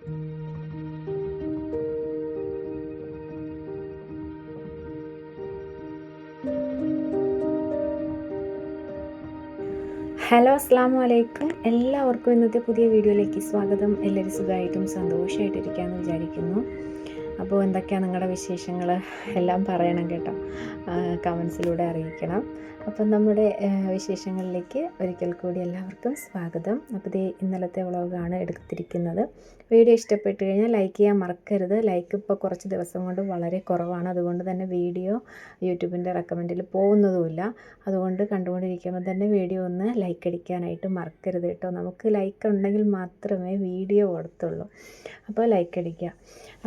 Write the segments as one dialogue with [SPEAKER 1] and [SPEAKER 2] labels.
[SPEAKER 1] Hello, അസ്സലാമു അലൈക്കും. എല്ലാവർക്കും ഇന്നത്തെ പുതിയ വീഡിയോയിലേക്ക് സ്വാഗതം. എല്ലാവരും സുഖമായിട്ടും സന്തോഷമായിട്ടിരിക്കാമെന്ന് വിചാരിക്കുന്നു. അപ്പോൾ എന്തൊക്കെയാണ് നിങ്ങളുടെ വിശേഷങ്ങൾ എല്ലാം പറയണം കേട്ടോ, കമൻസിലൂടെ അറിയിക്കണം. അപ്പം നമ്മുടെ വിശേഷങ്ങളിലേക്ക് ഒരിക്കൽ കൂടി എല്ലാവർക്കും സ്വാഗതം. അപ്പോൾ ഇത് ഇന്നലത്തെ വ്ളോഗാണ് എടുത്തിരിക്കുന്നത്. വീഡിയോ ഇഷ്ടപ്പെട്ട് കഴിഞ്ഞാൽ ലൈക്ക് ചെയ്യാൻ മറക്കരുത്. ലൈക്ക് ഇപ്പോൾ കുറച്ച് ദിവസം കൊണ്ട് വളരെ കുറവാണ്. അതുകൊണ്ട് തന്നെ വീഡിയോ യൂട്യൂബിൻ്റെ റെക്കമെൻഡിൽ പോകുന്നതുമില്ല. അതുകൊണ്ട് കണ്ടുകൊണ്ടിരിക്കുമ്പോൾ തന്നെ വീഡിയോ ഒന്ന് ലൈക്ക് അടിക്കാനായിട്ട് മറക്കരുത് കേട്ടോ. നമുക്ക് ലൈക്ക് ഉണ്ടെങ്കിൽ മാത്രമേ വീഡിയോ ഓടത്തുള്ളൂ. അപ്പോൾ ലൈക്ക് അടിക്കുക.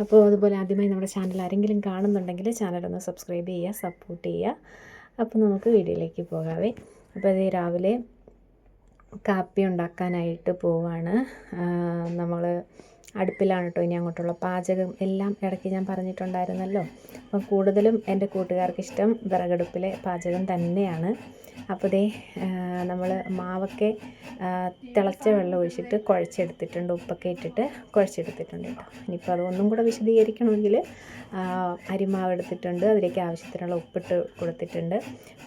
[SPEAKER 1] അപ്പോൾ അതുപോലെ ആദ്യമായി നമ്മുടെ ചാനൽ ആരെങ്കിലും കാണുന്നുണ്ടെങ്കിൽ ചാനലൊന്ന് സബ്സ്ക്രൈബ് ചെയ്യുക, സപ്പോർട്ട് ചെയ്യുക. അപ്പോൾ നമുക്ക് വീഡിയോയിലേക്ക് പോകാവേ. അപ്പോൾ അത് രാവിലെ കാപ്പി ഉണ്ടാക്കാനായിട്ട് പോവാണ്. നമ്മൾ അടുപ്പിലാണ് കേട്ടോ ഇനി അങ്ങോട്ടുള്ള പാചകം എല്ലാം. ഇടയ്ക്ക് ഞാൻ പറഞ്ഞിട്ടുണ്ടായിരുന്നല്ലോ. അപ്പം കൂടുതലും എൻ്റെ കൂട്ടുകാർക്ക് ഇഷ്ടം വിറകടുപ്പിലെ പാചകം തന്നെയാണ്. അപ്പോൾ ദേ നമ്മൾ മാവൊക്കെ തിളച്ച വെള്ളം ഒഴിച്ചിട്ട് കുഴച്ചെടുത്തിട്ടുണ്ട്, ഉപ്പൊക്കെ ഇട്ടിട്ട് കുഴച്ചെടുത്തിട്ടുണ്ട് കേട്ടോ. ഇനിയിപ്പോൾ അതൊന്നും കൂടെ വിശദീകരിക്കണമെങ്കിൽ അരിമാവ് എടുത്തിട്ടുണ്ട്, അതിലേക്ക് ആവശ്യത്തിനുള്ള ഉപ്പിട്ട് കൊടുത്തിട്ടുണ്ട്.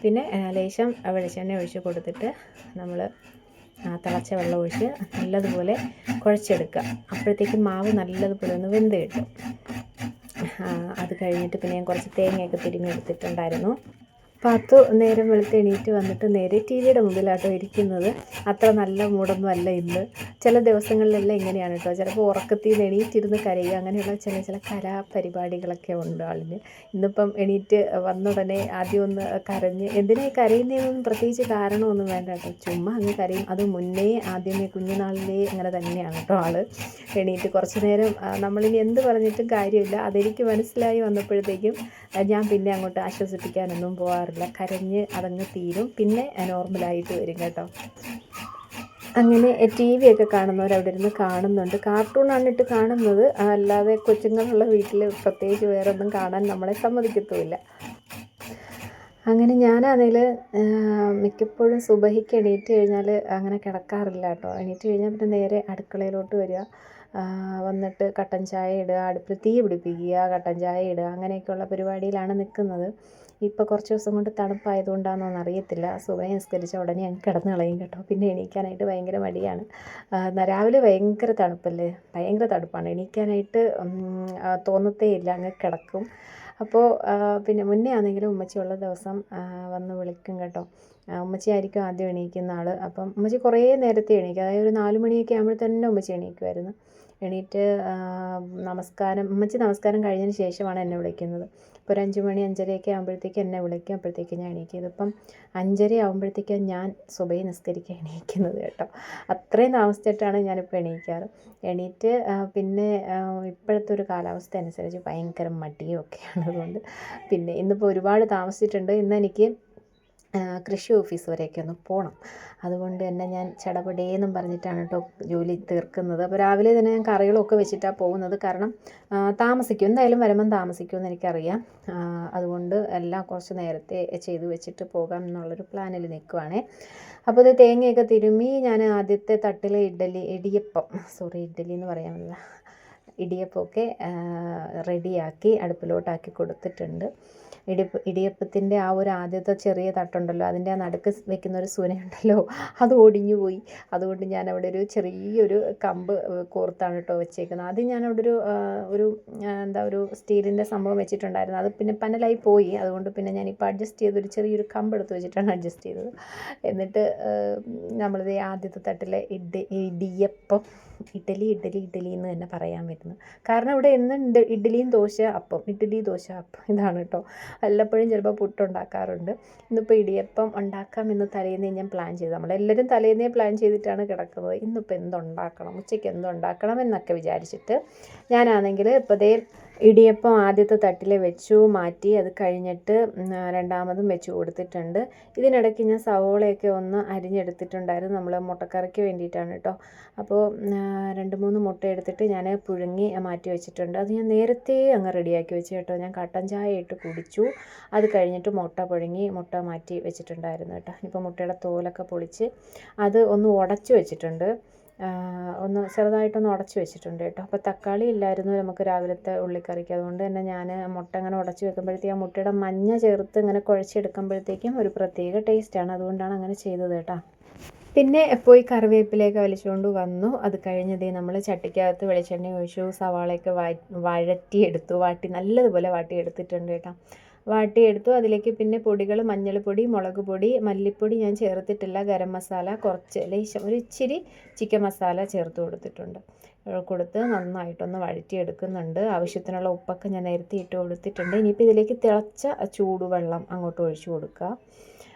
[SPEAKER 1] പിന്നെ ലേശം വെളിച്ചെണ്ണ ഒഴിച്ച് കൊടുത്തിട്ട് നമ്മൾ തിളച്ച വെള്ളം ഒഴിച്ച് നല്ലതുപോലെ കുഴച്ചെടുക്കുക. അപ്പോഴത്തേക്ക് മാവ് നല്ലതുപോലെ ഒന്ന് വെന്ത് കിട്ടും. അത് കഴിഞ്ഞിട്ട് പിന്നെ ഞാൻ കുറച്ച് തേങ്ങയൊക്കെ തിരുമ്മി എടുത്തിട്ടുണ്ടായിരുന്നു. 10 നേരം വെളുത്ത് എണീറ്റ് വന്നിട്ട് നേരെ ടി വിയുടെ മുമ്പിലാട്ടോ ഇരിക്കുന്നത്. അത്ര നല്ല മൂടൊന്നും അല്ല ഇന്ന്. ചില ദിവസങ്ങളിലെല്ലാം ഇങ്ങനെയാണ് കേട്ടോ. ചിലപ്പോൾ ഉറക്കത്തിൽ നിന്ന് എണീറ്റിരുന്ന് കരയുക, അങ്ങനെയുള്ള ചില കലാപരിപാടികളൊക്കെ ഉണ്ട് ആളിന്. ഇന്നിപ്പം എണീറ്റ് വന്ന ഉടനെ ആദ്യം ഒന്ന് കരഞ്ഞ്, എന്തിനാ കരയുന്നതെന്നൊന്നും പ്രത്യേകിച്ച് കാരണമൊന്നും വേണ്ട കേട്ടോ, ചുമ്മാ അങ്ങ് കരയും. അത് മുന്നേ ആദ്യമേ കുഞ്ഞുനാളിലേ അങ്ങനെ തന്നെയാണ് കേട്ടോ ആൾ. എണീറ്റ് കുറച്ച് നേരം നമ്മളിനി എന്ത് പറഞ്ഞിട്ടും കാര്യമില്ല. അതെനിക്ക് മനസ്സിലായി വന്നപ്പോഴത്തേക്കും ഞാൻ പിന്നെ അങ്ങോട്ട് ആശ്വസിപ്പിക്കാനൊന്നും പോകാറില്ല. കരഞ്ഞ് അതങ്ങ് തീരും, പിന്നെ നോർമലായിട്ട് വരും കേട്ടോ. അങ്ങനെ ടി വി ഒക്കെ കാണുന്നവരവിടെ ഇരുന്ന് കാണുന്നുണ്ട്. കാർട്ടൂണാണ് ഇട്ട് കാണുന്നത്, അല്ലാതെ കൊച്ചുങ്ങളുള്ള വീട്ടിൽ പ്രത്യേകിച്ച് വേറെ ഒന്നും കാണാൻ നമ്മളെ സമ്മതിക്കത്തുമില്ല. അങ്ങനെ ഞാനാണെങ്കിൽ മിക്കപ്പോഴും സുബഹിക്ക് എണീറ്റ് കഴിഞ്ഞാൽ അങ്ങനെ കിടക്കാറില്ല കേട്ടോ. എണീറ്റ് കഴിഞ്ഞാൽ പിന്നെ നേരെ അടുക്കളയിലോട്ട് വരിക, വന്നിട്ട് കട്ടൻ ചായ ഇടുക, അടുപ്പിൽ തീ പിടിപ്പിക്കുക, കട്ടൻ ചായ ഇടുക, അങ്ങനെയൊക്കെയുള്ള പരിപാടിയിലാണ് നിൽക്കുന്നത്. ഇപ്പോൾ കുറച്ച് ദിവസം കൊണ്ട് തണുപ്പായതുകൊണ്ടാണെന്നൊന്നും അറിയത്തില്ല, സുബഹി നിസ്കരിച്ച ഉടനെ അങ്ങ് കിടന്ന് കളയും കേട്ടോ. പിന്നെ എണീക്കാനായിട്ട് ഭയങ്കര മടിയാണ്. രാവിലെ ഭയങ്കര തണുപ്പല്ലേ, ഭയങ്കര തണുപ്പാണ്, എണീക്കാനായിട്ട് തോന്നത്തേ ഇല്ല, അങ്ങ് കിടക്കും. അപ്പോൾ പിന്നെ മുന്നേ ആണെങ്കിലും ഉമ്മച്ചിയുള്ള ദിവസം വന്ന് വിളിക്കും കേട്ടോ. ഉമ്മച്ചി ആയിരിക്കും ആദ്യം എണീക്കുന്ന ആൾ. അപ്പം ഉമ്മച്ചി കുറേ നേരത്തെ എണീക്കും, അതായത് ഒരു 4 മണിയൊക്കെ ആകുമ്പോൾ തന്നെ ഉമ്മച്ചി എണീക്കുമായിരുന്നു. എണീറ്റ് ഉമ്മച്ചി നമസ്കാരം കഴിഞ്ഞതിന് ശേഷമാണ് എന്നെ വിളിക്കുന്നത്. ഇപ്പോൾ ഒരു 5 മണി 5:30 ആകുമ്പോഴത്തേക്ക് എന്നെ വിളിക്കും. അപ്പോഴത്തേക്ക് ഞാൻ എണീക്കും. ഇതിപ്പം 5:30 ആകുമ്പോഴത്തേക്കാണ് ഞാൻ സുബഹി നിസ്കരിക്കാൻ എണീക്കുന്നത് കേട്ടോ. അത്രയും താമസിച്ചിട്ടാണ് ഞാനിപ്പോൾ എണീക്കാറ്. എണീറ്റ് പിന്നെ ഇപ്പോഴത്തെ ഒരു കാലാവസ്ഥ അനുസരിച്ച് ഭയങ്കര മടിയും ഒക്കെയാണ്. അതുകൊണ്ട് പിന്നെ ഇന്നിപ്പോൾ ഒരുപാട് താമസിച്ചിട്ടുണ്ട്. ഇന്നെനിക്ക് കൃഷി ഓഫീസ് വരെയൊക്കെ ഒന്ന് പോകണം. അതുകൊണ്ട് തന്നെ ഞാൻ ചടപടേന്നും പറഞ്ഞിട്ടാണ് കേട്ടോ ജോലി തീർക്കുന്നത്. അപ്പോൾ രാവിലെ തന്നെ ഞാൻ കറികളൊക്കെ വെച്ചിട്ടാണ് പോകുന്നത്. കാരണം താമസിക്കും, എന്തായാലും വരുമ്പം താമസിക്കുമെന്ന് എനിക്കറിയാം. അതുകൊണ്ട് എല്ലാം കുറച്ച് നേരത്തെ ചെയ്ത് വെച്ചിട്ട് പോകാം എന്നുള്ളൊരു പ്ലാനിൽ നിൽക്കുവാണേ. അപ്പോൾ ഇത് തേങ്ങയൊക്കെ തിരുമ്മി ഞാൻ ആദ്യത്തെ തട്ടിൽ ഇഡ്ഡലി എന്ന് പറയാമല്ല, ഇടിയപ്പമൊക്കെ റെഡിയാക്കി അടുപ്പിലോട്ടാക്കി കൊടുത്തിട്ടുണ്ട്. ഇടിയപ്പത്തിൻ്റെ ആ ഒരു ആദ്യത്തെ ചെറിയ തട്ടുണ്ടല്ലോ, അതിൻ്റെ ആ നടുക്ക് വെക്കുന്ന ഒരു സൂനയുണ്ടല്ലോ, അത് ഒടിഞ്ഞു പോയി. അതുകൊണ്ട് ഞാൻ അവിടെ ഒരു ചെറിയൊരു കമ്പ് കോർത്താണ് കേട്ടോ വെച്ചേക്കുന്നത്. അത് ഞാൻ അവിടെ ഒരു സ്റ്റീലിൻ്റെ സംഭവം വെച്ചിട്ടുണ്ടായിരുന്നു. അത് പിന്നെ പന്നലായി പോയി. അതുകൊണ്ട് പിന്നെ ഞാനിപ്പോൾ അഡ്ജസ്റ്റ് ചെയ്തൊരു ചെറിയൊരു കമ്പ് എടുത്ത് വെച്ചിട്ടാണ് അഡ്ജസ്റ്റ് ചെയ്തത്. എന്നിട്ട് നമ്മളിത് ആദ്യത്തെ തട്ടിലെ ഇടിയപ്പം, ഇഡ്ഡലി എന്ന് തന്നെ പറയാൻ പറ്റുന്നു. കാരണം ഇവിടെ എന്നും ഇഡ്ഡലി ദോശ അപ്പം ഇതാണ് കേട്ടോ. വല്ലപ്പോഴും ചിലപ്പോൾ പുട്ടുണ്ടാക്കാറുണ്ട്. ഇന്നിപ്പോൾ ഇടിയപ്പം ഉണ്ടാക്കാമെന്ന് തലേന്നേ ഞാൻ പ്ലാൻ ചെയ്തു. നമ്മളെല്ലാവരും തലേന്നേ പ്ലാൻ ചെയ്തിട്ടാണ് കിടക്കുന്നത്. ഇന്നിപ്പോൾ എന്തുണ്ടാക്കണം, ഉച്ചയ്ക്ക് എന്തുണ്ടാക്കണം എന്നൊക്കെ വിചാരിച്ചിട്ട് ഞാനാണെങ്കിൽ ഇപ്പോൾ ദേ ഇടിയപ്പം ആദ്യത്തെ തട്ടിൽ വെച്ചു മാറ്റി. അത് കഴിഞ്ഞിട്ട് രണ്ടാമതും വെച്ച് കൊടുത്തിട്ടുണ്ട്. ഇതിനിടയ്ക്ക് ഞാൻ സവോളയൊക്കെ ഒന്ന് അരിഞ്ഞെടുത്തിട്ടുണ്ടായിരുന്നു, നമ്മൾ മുട്ടക്കറിക്ക് വേണ്ടിയിട്ടാണ് കേട്ടോ. അപ്പോൾ 2-3 മുട്ട എടുത്തിട്ട് ഞാൻ പുഴുങ്ങി മാറ്റി വെച്ചിട്ടുണ്ട്. അത് ഞാൻ നേരത്തെ അങ്ങ് റെഡിയാക്കി വെച്ച് കേട്ടോ. ഞാൻ കട്ടൻ ചായ ഇട്ട് കുടിച്ചു. അത് കഴിഞ്ഞിട്ട് മുട്ട പുഴുങ്ങി മുട്ട മാറ്റി വെച്ചിട്ടുണ്ടായിരുന്നു കേട്ടോ. ഇപ്പോൾ മുട്ടയുടെ തോലൊക്കെ പൊളിച്ച് അത് ഒന്ന് ഉടച്ച് വെച്ചിട്ടുണ്ട്. ഒന്ന് ചെറുതായിട്ടൊന്ന് ഉടച്ച് വെച്ചിട്ടുണ്ട് കേട്ടോ. അപ്പോൾ തക്കാളി ഇല്ലായിരുന്നു നമുക്ക് രാവിലത്തെ ഉള്ളിക്കറിക്ക്, അതുകൊണ്ട് തന്നെ ഞാൻ മുട്ട അങ്ങനെ ഉടച്ച് വെക്കുമ്പോഴത്തേക്കും ആ മുട്ടയുടെ മഞ്ഞ ചേർത്ത് ഇങ്ങനെ കുഴച്ചെടുക്കുമ്പോഴത്തേക്കും ഒരു പ്രത്യേക ടേസ്റ്റാണ്. അതുകൊണ്ടാണ് അങ്ങനെ ചെയ്തത് കേട്ടോ. പിന്നെ പോയി കറിവേപ്പിലേക്ക് വലിച്ചുകൊണ്ട് വന്നു. അത് കഴിഞ്ഞതേ നമ്മൾ ചട്ടിക്കകത്ത് വെളിച്ചെണ്ണ ഒഴിച്ചു, സവാളയൊക്കെ വാട്ടി നല്ലതുപോലെ വാട്ടിയെടുത്തിട്ടുണ്ട് കേട്ടോ. വാട്ടിയെടുത്തു. അതിലേക്ക് പിന്നെ പൊടികൾ മഞ്ഞൾപ്പൊടി, മുളക് പൊടി, മല്ലിപ്പൊടി ഞാൻ ചേർത്തിട്ടില്ല, ഗരം മസാല കുറച്ച് ലേശം ഒരു ഇച്ചിരി ചിക്കൻ മസാല ചേർത്ത് കൊടുത്ത് നന്നായിട്ടൊന്ന് വഴറ്റിയെടുക്കുന്നുണ്ട്. ആവശ്യത്തിനുള്ള ഉപ്പൊക്കെ ഞാൻ നേരത്തെ ഇട്ട് കൊടുത്തിട്ടുണ്ട്. ഇനിയിപ്പോൾ ഇതിലേക്ക് തിളച്ച ചൂടുവെള്ളം അങ്ങോട്ട് ഒഴിച്ചു കൊടുക്കുക.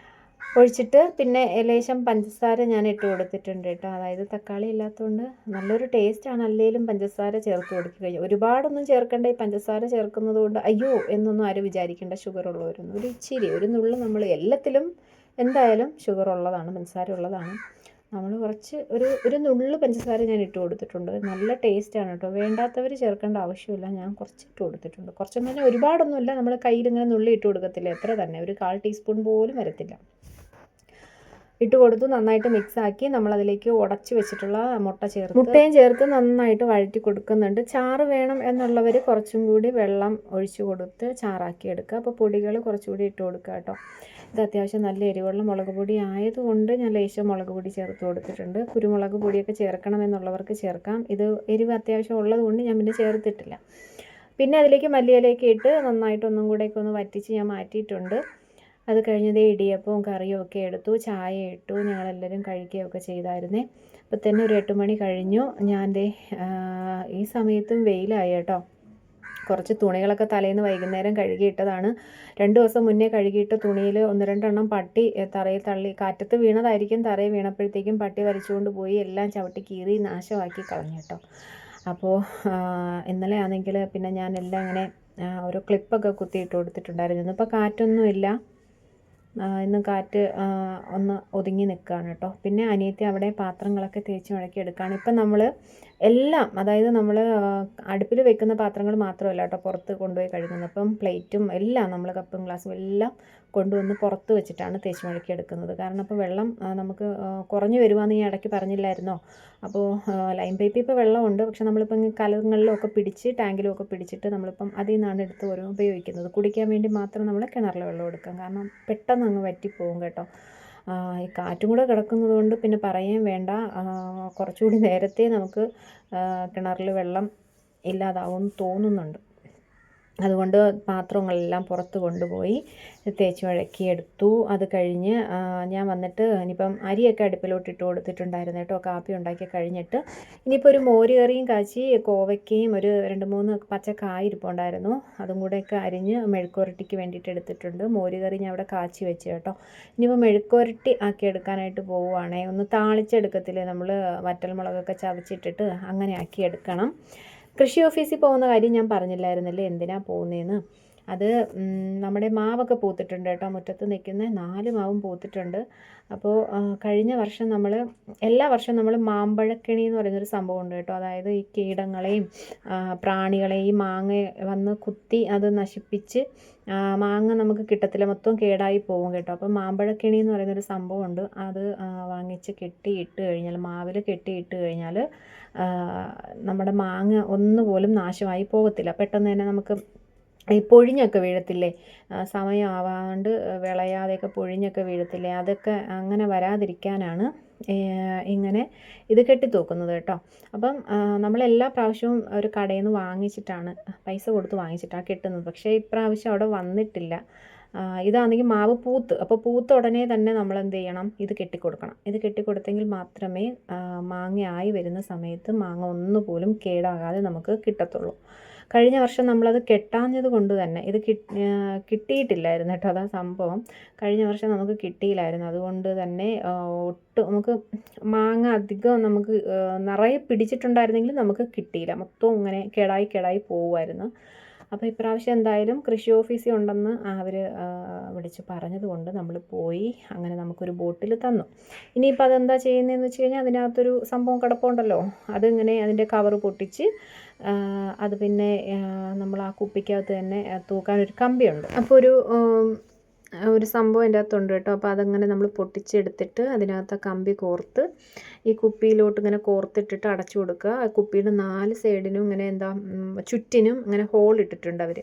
[SPEAKER 1] ഒഴിച്ചിട്ട് പിന്നെ ലേശം പഞ്ചസാര ഞാൻ ഇട്ട് കൊടുത്തിട്ടുണ്ട് കേട്ടോ. അതായത് തക്കാളി ഇല്ലാത്തതുകൊണ്ട് നല്ലൊരു ടേസ്റ്റാണ് അല്ലെങ്കിലും പഞ്ചസാര ചേർത്ത് കൊടുക്കുക കഴിഞ്ഞു. ഒരുപാടൊന്നും ചേർക്കേണ്ട, ഈ പഞ്ചസാര ചേർക്കുന്നത് കൊണ്ട് അയ്യോ എന്നൊന്നും ആരും വിചാരിക്കേണ്ട, ഷുഗർ ഉള്ളവരൊന്നും. ഒരു ഇച്ചിരി ഒരു നുള്ളു, നമ്മൾ എല്ലാത്തിലും എന്തായാലും ഷുഗർ ഉള്ളതാണ്, പഞ്ചസാര ഉള്ളതാണ്. നമ്മൾ കുറച്ച് ഒരു നുള്ളു പഞ്ചസാര ഞാൻ ഇട്ട് കൊടുത്തിട്ടുണ്ട്. നല്ല ടേസ്റ്റാണ് കേട്ടോ. വേണ്ടാത്തവർ ചേർക്കേണ്ട ആവശ്യമില്ല, ഞാൻ കുറച്ച് ഇട്ട് കൊടുത്തിട്ടുണ്ട്. കുറച്ചെന്ന് പറഞ്ഞാൽ ഒരുപാടൊന്നുമില്ല, നമ്മൾ കയ്യിൽ ഇങ്ങനെ നുള്ളി ഇട്ട് കൊടുക്കത്തില്ല, എത്ര തന്നെ, ഒരു 1/4 ടീസ്പൂൺ പോലും വരത്തില്ല. ഇട്ട് കൊടുത്ത് നന്നായിട്ട് മിക്സാക്കി നമ്മളതിലേക്ക് ഉടച്ച് വെച്ചിട്ടുള്ള മുട്ടയും ചേർത്ത് നന്നായിട്ട് വഴറ്റി കൊടുക്കുന്നുണ്ട്. ചാറ് വേണം എന്നുള്ളവർ കുറച്ചും കൂടി വെള്ളം ഒഴിച്ച് കൊടുത്ത് ചാറാക്കി എടുക്കുക. അപ്പോൾ പൊടികൾ കുറച്ചുകൂടി ഇട്ട് കൊടുക്കുക കേട്ടോ. ഇത് അത്യാവശ്യം നല്ല എരിവുള്ള മുളക് പൊടി ആയതുകൊണ്ട് ഞാൻ ലേശം മുളക് പൊടി ചേർത്ത് കൊടുത്തിട്ടുണ്ട്. കുരുമുളക് പൊടിയൊക്കെ ചേർക്കണമെന്നുള്ളവർക്ക് ചേർക്കാം. ഇത് എരിവ് അത്യാവശ്യം ഉള്ളത് കൊണ്ട് ഞാൻ പിന്നെ ചേർത്തിട്ടില്ല. പിന്നെ അതിലേക്ക് മല്ലിയിലേക്ക് ഇട്ട് നന്നായിട്ടൊന്നും കൂടെയൊക്കെ ഒന്ന് വറ്റിച്ച് ഞാൻ മാറ്റിയിട്ടുണ്ട്. അത് കഴിഞ്ഞതേ ഇടിയപ്പവും കറിയും ഒക്കെ എടുത്തു, ചായ ഇട്ടു, ഞങ്ങളെല്ലാവരും കഴിക്കുകയൊക്കെ ചെയ്തായിരുന്നേ. അപ്പോൾ തന്നെ ഒരു 8 മണി കഴിഞ്ഞു. ഞാൻ ഈ സമയത്തും വെയിലായി കേട്ടോ. കുറച്ച് തുണികളൊക്കെ തലേന്ന് വൈകുന്നേരം കഴുകിയിട്ടതാണ്. 2 ദിവസം മുന്നേ കഴുകിയിട്ട തുണിയിൽ 1-2 എണ്ണം പട്ടി തറയിൽ തള്ളി, കാറ്റത്ത് വീണതായിരിക്കും, തറയിൽ വീണപ്പോഴത്തേക്കും പട്ടി വലിച്ചുകൊണ്ട് പോയി എല്ലാം ചവിട്ടി കീറി നാശമാക്കി കളഞ്ഞു കേട്ടോ. അപ്പോൾ ഇന്നലെ ആണെങ്കിൽ പിന്നെ ഞാനെല്ലാം ഇങ്ങനെ ഓരോ ക്ലിപ്പൊക്കെ കുത്തിയിട്ട് കൊടുത്തിട്ടുണ്ടായിരുന്നു. ഇന്നിപ്പോൾ കാറ്റൊന്നുമില്ല, ഇന്ന് കാറ്റ് ഒന്ന് ഒതുങ്ങി നിൽക്കുകയാണ് കേട്ടോ. പിന്നെ അനിയത്തി അവിടെ പാത്രങ്ങളൊക്കെ തേച്ച് മടക്കി എടുക്കുകയാണ്. ഇപ്പം നമ്മൾ എല്ലാം, അതായത് നമ്മൾ അടുപ്പിൽ വെക്കുന്ന പാത്രങ്ങൾ മാത്രമല്ല കേട്ടോ പുറത്ത് കൊണ്ടുപോയി കഴുകുന്നത്. അപ്പം പ്ലേറ്റും എല്ലാം നമ്മൾ കപ്പും ഗ്ലാസ്സും എല്ലാം കൊണ്ടുവന്ന് പുറത്ത് വെച്ചിട്ടാണ് തേച്ച് മടക്കി എടുക്കുന്നത്. കാരണം അപ്പോൾ വെള്ളം നമുക്ക് കുറഞ്ഞു വരുവാന്ന് ഈ ഇടയ്ക്ക് പറഞ്ഞില്ലായിരുന്നോ. അപ്പോൾ ലൈൻ പൈപ്പിൽ ഇപ്പോൾ വെള്ളമുണ്ട്, പക്ഷെ നമ്മളിപ്പം കലങ്ങളിലൊക്കെ പിടിച്ച് ടാങ്കിലുമൊക്കെ പിടിച്ചിട്ട് നമ്മളിപ്പം അതിൽ നിന്നാണ് എടുത്ത് ഓരോ ഉപയോഗിക്കുന്നത്. കുടിക്കാൻ വേണ്ടി മാത്രം നമ്മൾ കിണറിലെ വെള്ളം എടുക്കാം, കാരണം പെട്ടെന്ന് അങ്ങ് വറ്റിപ്പോവും കേട്ടോ. ഈ കാറ്റും കൂടെ കിടക്കുന്നത് കൊണ്ട് പിന്നെ പറയുകയും വേണ്ട, കുറച്ചുകൂടി നേരത്തെ നമുക്ക് കിണറിൽ വെള്ളം ഇല്ലാതാവുമെന്ന് തോന്നുന്നുണ്ട്. അതുകൊണ്ട് പാത്രങ്ങളെല്ലാം പുറത്ത് കൊണ്ടുപോയി തേച്ച് മടക്കിയെടുത്തു. അത് കഴിഞ്ഞ് ഞാൻ വന്നിട്ട് ഇനിയിപ്പം അരിയൊക്കെ അടുപ്പിലോട്ട് ഇട്ട് കൊടുത്തിട്ടുണ്ടായിരുന്നു കേട്ടോ. കാപ്പി ഉണ്ടാക്കി കഴിഞ്ഞിട്ട് ഇനിയിപ്പോൾ ഒരു മോര് കറിയും കാച്ചി, കോവയ്ക്കയും ഒരു 2-3 പച്ചക്കായ ഇരിപ്പുണ്ടായിരുന്നു, അതും കൂടെയൊക്കെ അരിഞ്ഞ് മെഴുക്കുവരട്ടിക്ക് വേണ്ടിയിട്ട് എടുത്തിട്ടുണ്ട്. മോര് കറി ഞാൻ അവിടെ കാച്ചി വെച്ച് കേട്ടോ. ഇനിയിപ്പോൾ മെഴുക്കുവരട്ടി ആക്കി എടുക്കാനായിട്ട് പോവുകയാണേ. ഒന്ന് താളിച്ചെടുക്കത്തില്ലേ നമ്മൾ, വറ്റൽമുളകൊക്കെ ചതച്ചിട്ടിട്ട് അങ്ങനെ ആക്കി എടുക്കണം. കൃഷി ഓഫീസിൽ പോകുന്ന കാര്യം ഞാൻ പറഞ്ഞില്ലായിരുന്നല്ലേ, എന്തിനാണ് പോകുന്നതെന്ന്. അത് നമ്മുടെ മാവൊക്കെ പൂത്തിട്ടുണ്ട് കേട്ടോ. മുറ്റത്ത് നിൽക്കുന്ന 4 മാവും പൂത്തിട്ടുണ്ട്. അപ്പോൾ കഴിഞ്ഞ വർഷം എല്ലാ വർഷവും നമ്മൾ മാമ്പഴക്കിണി എന്ന് പറയുന്നൊരു സംഭവം ഉണ്ട് കേട്ടോ. അതായത് ഈ കീടങ്ങളെയും പ്രാണികളെയും ഈ മാങ്ങ വന്ന് കുത്തി അത് നശിപ്പിച്ച് മാങ്ങ നമുക്ക് കിട്ടത്തില്ല, മൊത്തം കേടായി പോകും കേട്ടോ. അപ്പോൾ മാമ്പഴക്കിണി എന്ന് പറയുന്നൊരു സംഭവമുണ്ട്. അത് വാങ്ങിച്ച് കെട്ടിയിട്ട് കഴിഞ്ഞാൽ, മാവിൽ കെട്ടിയിട്ട് കഴിഞ്ഞാൽ നമ്മുടെ മാങ്ങ ഒന്നുപോലും നാശമായി പോകത്തില്ല. പെട്ടെന്ന് തന്നെ നമുക്ക് ഈ പൊഴിഞ്ഞൊക്കെ വീഴത്തില്ലേ, സമയമാവാണ്ട് വിളയാതെയൊക്കെ പൊഴിഞ്ഞൊക്കെ വീഴത്തില്ലേ, അതൊക്കെ അങ്ങനെ വരാതിരിക്കാനാണ് ഇങ്ങനെ ഇത് കെട്ടിത്തൂക്കുന്നത് കേട്ടോ. അപ്പം നമ്മളെല്ലാ പ്രാവശ്യവും ഒരു കടയിൽ നിന്ന് വാങ്ങിച്ചിട്ടാണ്, പൈസ കൊടുത്ത് വാങ്ങിച്ചിട്ടാണ് കെട്ടുന്നത്. പക്ഷേ ഇപ്രാവശ്യം അവിടെ വന്നിട്ടില്ല. ഇതാണെങ്കിൽ മാവ് അപ്പോൾ പൂത്ത ഉടനെ തന്നെ നമ്മൾ എന്ത് ചെയ്യണം, ഇത് കെട്ടിക്കൊടുക്കണം. ഇത് കെട്ടിക്കൊടുത്തെങ്കിൽ മാത്രമേ മാങ്ങയായി വരുന്ന സമയത്ത് മാങ്ങ ഒന്നുപോലും കേടാകാതെ നമുക്ക് കിട്ടത്തുള്ളൂ. കഴിഞ്ഞ വർഷം നമ്മളത് കെട്ടാഞ്ഞത് കൊണ്ട് തന്നെ ഇത് കിട്ടിയിട്ടില്ലായിരുന്നു കേട്ടോ. അതാ സംഭവം. കഴിഞ്ഞ വർഷം നമുക്ക് കിട്ടിയില്ലായിരുന്നു. അതുകൊണ്ട് തന്നെ നമുക്ക് മാങ്ങ അധികം നമുക്ക് നിറയെ പിടിച്ചിട്ടുണ്ടായിരുന്നെങ്കിൽ നമുക്ക് കിട്ടിയില്ല, മൊത്തം ഇങ്ങനെ കേടായി പോവുമായിരുന്നു. അപ്പോൾ ഇപ്രാവശ്യം എന്തായാലും കൃഷി ഓഫീസിൽ ഉണ്ടെന്ന് അവർ വിളിച്ച് പറഞ്ഞതുകൊണ്ട് നമ്മൾ പോയി, അങ്ങനെ നമുക്കൊരു ബോട്ടിൽ തന്നു. ഇനിയിപ്പോൾ അതെന്താ ചെയ്യുന്നതെന്ന് വെച്ച് കഴിഞ്ഞാൽ, അതിനകത്തൊരു സംഭവം കിടപ്പുണ്ടല്ലോ, അതിങ്ങനെ അതിൻ്റെ കവറ് പൊട്ടിച്ച് അത് പിന്നെ നമ്മൾ ആ കുപ്പിക്കകത്ത് തന്നെ തൂക്കാനൊരു കമ്പിയുണ്ട്. അപ്പോൾ ഒരു സംഭവം അതിൻ്റെ അകത്തുണ്ട് കേട്ടോ. അപ്പോൾ അതങ്ങനെ നമ്മൾ പൊട്ടിച്ചെടുത്തിട്ട് അതിനകത്ത് ആ കമ്പി കോർത്ത് ഈ കുപ്പിയിലോട്ട് ഇങ്ങനെ കോർത്തിട്ടിട്ട് അടച്ചു കൊടുക്കുക. ആ കുപ്പിയുടെ 4 സൈഡിനും ഇങ്ങനെ ചുറ്റിനും ഇങ്ങനെ ഹോൾ ഇട്ടിട്ടുണ്ട് അവർ.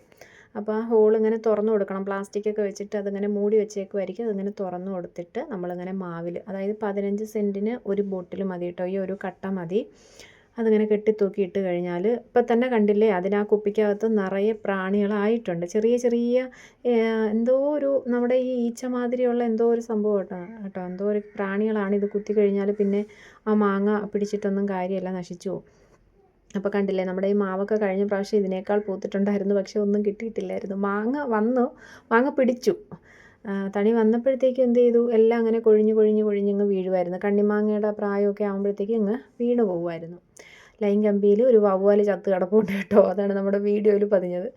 [SPEAKER 1] അപ്പോൾ ആ ഹോൾ ഇങ്ങനെ തുറന്നു കൊടുക്കണം. പ്ലാസ്റ്റിക്കൊക്കെ വെച്ചിട്ട് അതിങ്ങനെ മൂടി വെച്ചേക്കുമായിരിക്കും. അതിങ്ങനെ തുറന്നു കൊടുത്തിട്ട് നമ്മളിങ്ങനെ മാവിൽ, അതായത് 15 സെൻറ്റിന് ഒരു ബോട്ടിൽ മതി കേട്ടോ, ഈ ഒരു കട്ട മതി. അതിങ്ങനെ കെട്ടിത്തൂക്കി ഇട്ട് കഴിഞ്ഞാൽ ഇപ്പം തന്നെ കണ്ടില്ലേ, അതിനാ കുപ്പിക്കകത്ത് നിറയെ പ്രാണികളായിട്ടുണ്ട്. ചെറിയ ചെറിയ എന്തോ ഒരു നമ്മുടെ ഈ ഈച്ച മാതിരിയുള്ള എന്തോ ഒരു സംഭവം കേട്ടോ, എന്തോ ഒരു പ്രാണികളാണ്. ഇത് കുത്തി കഴിഞ്ഞാൽ പിന്നെ ആ മാങ്ങ പിടിച്ചിട്ടൊന്നും കാര്യമല്ല, നശിച്ചു പോകും. അപ്പോൾ കണ്ടില്ലേ, നമ്മുടെ ഈ മാവൊക്കെ കഴിഞ്ഞ പ്രാവശ്യം ഇതിനേക്കാൾ പൂത്തിട്ടുണ്ടായിരുന്നു, പക്ഷെ ഒന്നും കിട്ടിയിട്ടില്ലായിരുന്നു. മാങ്ങ പിടിച്ചു. തണി വന്നപ്പോഴത്തേക്കും എന്ത് ചെയ്തു, എല്ലാം അങ്ങനെ കൊഴിഞ്ഞങ്ങ് വീഴുമായിരുന്നു. കണ്ണിമാങ്ങയുടെ പ്രായമൊക്കെ ആകുമ്പോഴത്തേക്കും ഇങ്ങ് വീണ് പോകുമായിരുന്നു. ലൈൻ കമ്പിയിൽ ഒരു വവ്വാൽ ചത്ത് കിടപ്പുണ്ട് കേട്ടോ. അതാണ് നമ്മുടെ വീഡിയോയിൽ പതിഞ്ഞത്.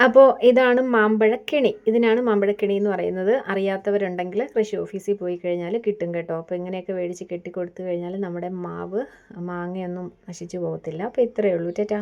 [SPEAKER 1] അപ്പോൾ ഇതാണ് മാമ്പഴക്കിണി. ഇതിനാണ് മാമ്പഴക്കിണി എന്ന് പറയുന്നത്. അറിയാത്തവരുണ്ടെങ്കിൽ കൃഷി ഓഫീസിൽ പോയി കഴിഞ്ഞാൽ കിട്ടും കേട്ടോ. അപ്പോൾ ഇങ്ങനെയൊക്കെ മേടിച്ച് കെട്ടിക്കൊടുത്തു കഴിഞ്ഞാൽ നമ്മുടെ മാങ്ങയൊന്നും നശിച്ചു പോകത്തില്ല. അപ്പോൾ ഇത്രയേ ഉള്ളൂ. ടാറ്റാ.